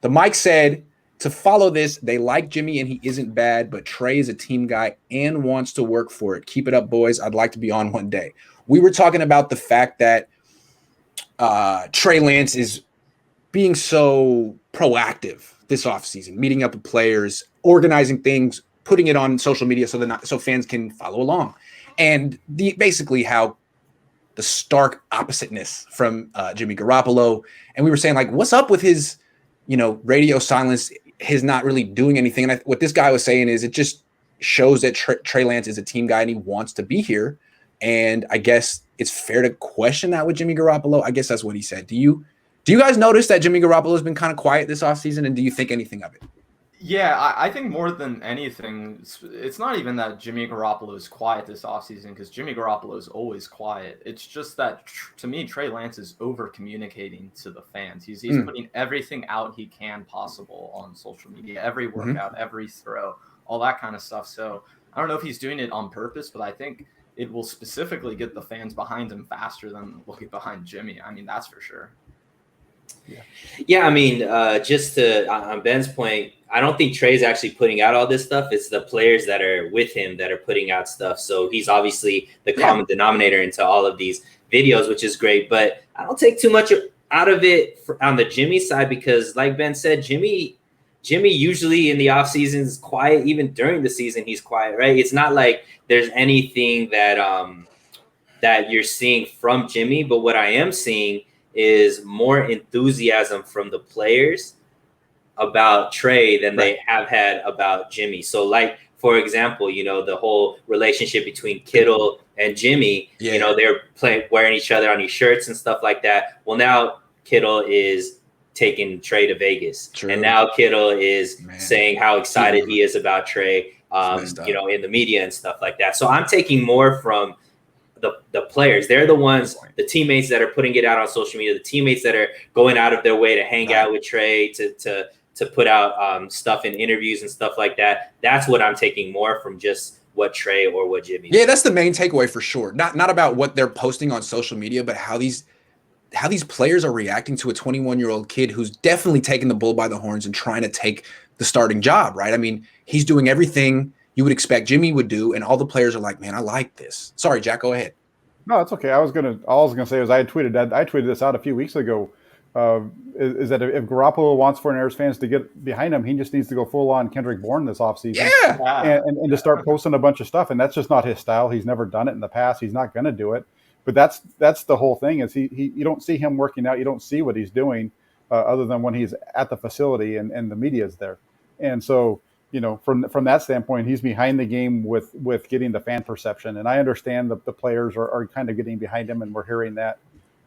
The mic said, to follow this, they like Jimmy and he isn't bad, but Trey is a team guy and wants to work for it. Keep it up, boys. I'd like to be on one day. We were talking about the fact that Trey Lance is being so proactive this offseason, meeting up with players, organizing things, putting it on social media so fans can follow along. And basically how the stark oppositeness from Jimmy Garoppolo. And we were saying, like, what's up with his, radio silence, his not really doing anything. And what this guy was saying is it just shows that Trey Lance is a team guy and he wants to be here. And I guess it's fair to question that with Jimmy Garoppolo. I guess that's what he said. Do you guys notice that Jimmy Garoppolo has been kind of quiet this offseason? And do you think anything of it? Yeah, I think more than anything, it's not even that Jimmy Garoppolo is quiet this offseason, because Jimmy Garoppolo is always quiet. It's just that, to me, Trey Lance is over-communicating to the fans. He's putting everything out he can possible on social media, every workout, every throw, all that kind of stuff. So I don't know if he's doing it on purpose, but I think it will specifically get the fans behind him faster than looking behind Jimmy. I mean, that's for sure. Yeah, I mean, just to on Ben's point, I don't think Trey's actually putting out all this stuff. It's the players that are with him that are putting out stuff. So he's obviously the common denominator into all of these videos, which is great. But I don't take too much out of it on the Jimmy side, because like Ben said, Jimmy usually in the off season is quiet. Even during the season, he's quiet, right? It's not like there's anything that that you're seeing from Jimmy. But what I am seeing is more enthusiasm from the players about Trey than they have had about Jimmy. So like, for example, the whole relationship between Kittle and Jimmy, they're wearing each other on these shirts and stuff like that. Well, now Kittle is taking Trey to Vegas. True. And now Kittle is saying how excited he is about Trey, in the media and stuff like that. So I'm taking more from the players. They're the ones, the teammates that are putting it out on social media, the teammates that are going out of their way to hang out with Trey, to put out stuff in interviews and stuff like that. That's what I'm taking more from just what Trey or what Jimmy. Yeah, that's the main takeaway for sure. Not about what they're posting on social media, but how these players are reacting to a 21-year-old kid who's definitely taking the bull by the horns and trying to take the starting job, right? I mean, he's doing everything you would expect Jimmy would do, and all the players are like, man, I like this. Sorry, Jack, go ahead. No, it's okay. All I was gonna say was I tweeted this out a few weeks ago. Is that if Garoppolo wants 49ers fans to get behind him, he just needs to go full on Kendrick Bourne this offseason. And to start posting a bunch of stuff. And that's just not his style. He's never done it in the past. He's not going to do it. But that's the whole thing, is you don't see him working out. You don't see what he's doing other than when he's at the facility and the media is there. And so, from that standpoint, he's behind the game with getting the fan perception. And I understand that the players are kind of getting behind him, and we're hearing that.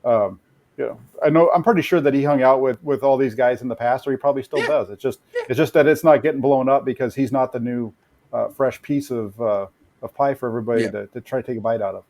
I'm pretty sure that he hung out with all these guys in the past, or he probably still does. It's just that it's not getting blown up because he's not the new fresh piece of pie for everybody to try to take a bite out of.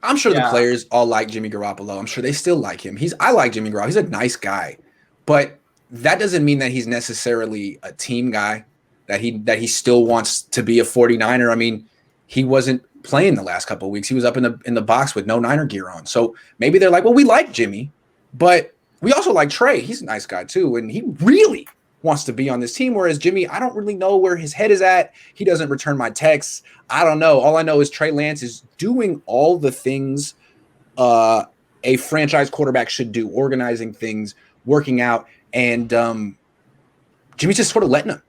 I'm sure the players all like Jimmy Garoppolo. I'm sure they still like him. I like Jimmy Garoppolo. He's a nice guy, but that doesn't mean that he's necessarily a team guy, that he still wants to be a 49er. I mean, he wasn't playing the last couple of weeks. He was up in the box with no Niner gear on. So maybe they're like, well, we like Jimmy, but we also like Trey. He's a nice guy too, and he really wants to be on this team. Whereas Jimmy, I don't really know where his head is at. He doesn't return my texts. I don't know. All I know is Trey Lance is doing all the things a franchise quarterback should do, organizing things, working out, and Jimmy's just sort of letting him.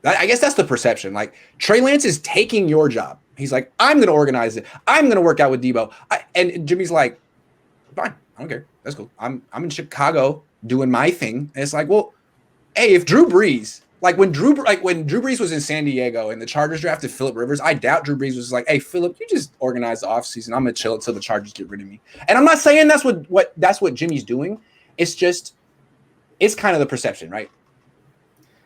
I guess that's the perception. Like, Trey Lance is taking your job. He's like, I'm going to organize it. I'm going to work out with Debo. And Jimmy's like, fine, I don't care. That's cool. I'm in Chicago doing my thing. And it's like, well, hey, if Drew Brees, when Drew Brees was in San Diego and the Chargers drafted Phillip Rivers, I doubt Drew Brees was like, hey, Phillip, you just organize the offseason. I'm going to chill until the Chargers get rid of me. And I'm not saying that's what Jimmy's doing. It's just, it's kind of the perception, right?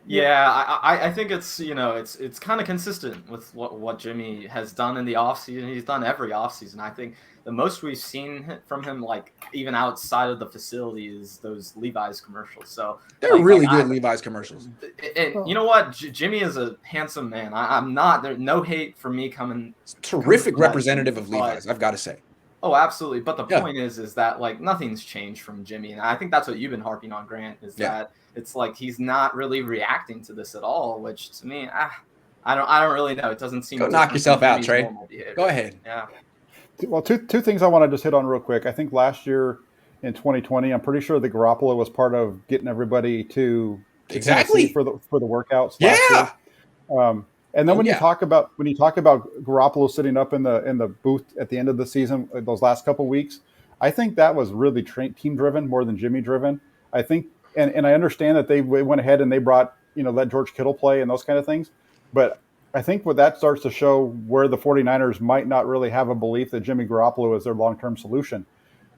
Yeah, I think it's it's kind of consistent with what Jimmy has done in the offseason. He's done every offseason. I think the most we've seen from him, like even outside of the facility, is those Levi's commercials. So they're really good Levi's commercials. And you know what? Jimmy is a handsome man. I'm not. There's no hate for me coming. Terrific representative of Levi's, I've got to say. Oh, absolutely. But the point is that like nothing's changed from Jimmy, and I think that's what you've been harping on, Grant, is that it's like he's not really reacting to this at all. Which to me, I don't really know. It doesn't seem. Go knock yourself out, Trey. Go ahead. Yeah. Well, two things I want to just hit on real quick. I think last year in 2020, I'm pretty sure the Garoppolo was part of getting everybody to exactly for the workouts. Yeah. And then when you talk about Garoppolo sitting up in the booth at the end of the season, those last couple of weeks, I think that was really team driven more than Jimmy driven. I think, and I understand that they went ahead and they brought, let George Kittle play and those kind of things, but I think what that starts to show where the 49ers might not really have a belief that Jimmy Garoppolo is their long-term solution.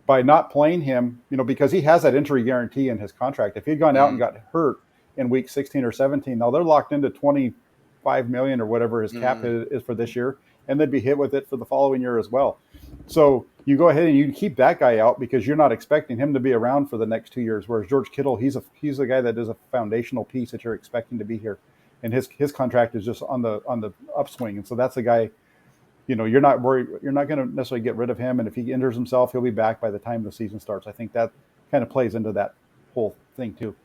By not playing him, because he has that injury guarantee in his contract. If he'd gone out and got hurt in week 16 or 17, now they're locked into $25 million or whatever his cap is for this year, and they'd be hit with it for the following year as well. So you go ahead and you keep that guy out because you're not expecting him to be around for the next 2 years. Whereas George Kittle, he's a guy that is a foundational piece that you're expecting to be here, and his contract is just on the upswing. And so that's a guy, you're not worried. You're not going to necessarily get rid of him, and if he injures himself, he'll be back by the time the season starts. I think that kind of plays into that whole thing too.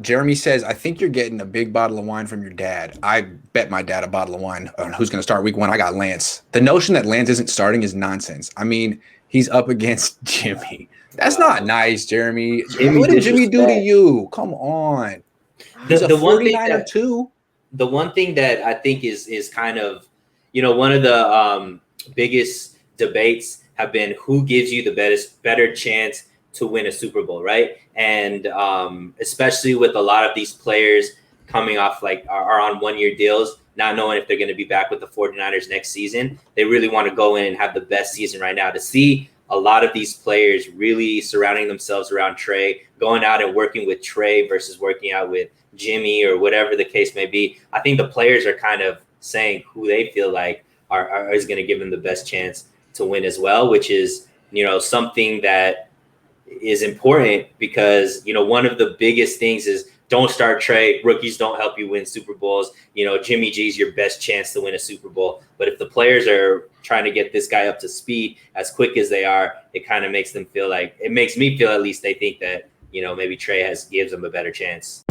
Jeremy says, I think you're getting a big bottle of wine from your dad. I bet my dad a bottle of wine on who's going to start week 1. I got Lance. The notion that Lance isn't starting is nonsense. I mean, he's up against Jimmy. That's not nice, Jeremy. What did Jimmy do to you? Come on. He's a 49er too. The one thing that I think is kind of, one of the biggest debates have been who gives you the better chance to win a Super Bowl, right? And especially with a lot of these players coming off are on 1-year deals, not knowing if they're going to be back with the 49ers next season. They really want to go in and have the best season right now. To see a lot of these players really surrounding themselves around Trey, going out and working with Trey versus working out with Jimmy or whatever the case may be, I think the players are kind of saying who they feel like is going to give them the best chance to win as well, which is, something that is important because, one of the biggest things is don't start Trey. Rookies don't help you win Super Bowls. Jimmy G's your best chance to win a Super Bowl. But if the players are trying to get this guy up to speed as quick as they are, it kind of makes them feel it makes me feel at least they think that, maybe Trey gives them a better chance.